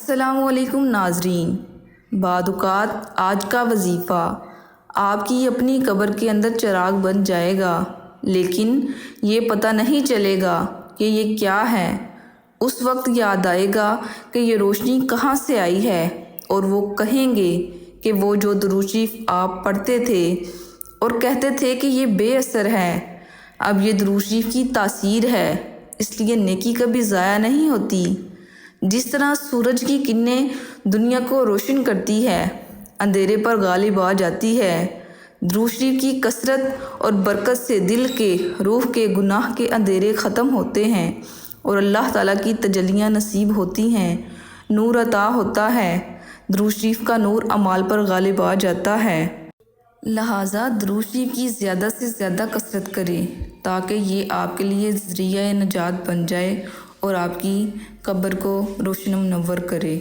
السلام علیکم ناظرین، بعض اوقات آج کا وظیفہ آپ کی اپنی قبر کے اندر چراغ بن جائے گا، لیکن یہ پتہ نہیں چلے گا کہ یہ کیا ہے۔ اس وقت یاد آئے گا کہ یہ روشنی کہاں سے آئی ہے، اور وہ کہیں گے کہ وہ جو درود شریف آپ پڑھتے تھے اور کہتے تھے کہ یہ بے اثر ہے، اب یہ درود شریف کی تاثیر ہے، اس لیے نیکی کبھی ضائع نہیں ہوتی۔ جس طرح سورج کی کرنیں دنیا کو روشن کرتی ہے، اندھیرے پر غالب آ جاتی ہے، درود شریف کی کثرت اور برکت سے دل کے، روح کے گناہ کے اندھیرے ختم ہوتے ہیں اور اللہ تعالیٰ کی تجلیاں نصیب ہوتی ہیں، نور عطا ہوتا ہے، درود شریف کا نور اعمال پر غالب آ جاتا ہے۔ لہٰذا درود شریف کی زیادہ سے زیادہ کثرت کریں تاکہ یہ آپ کے لیے ذریعہ نجات بن جائے اور آپ کی قبر کو روشن و منور کرے۔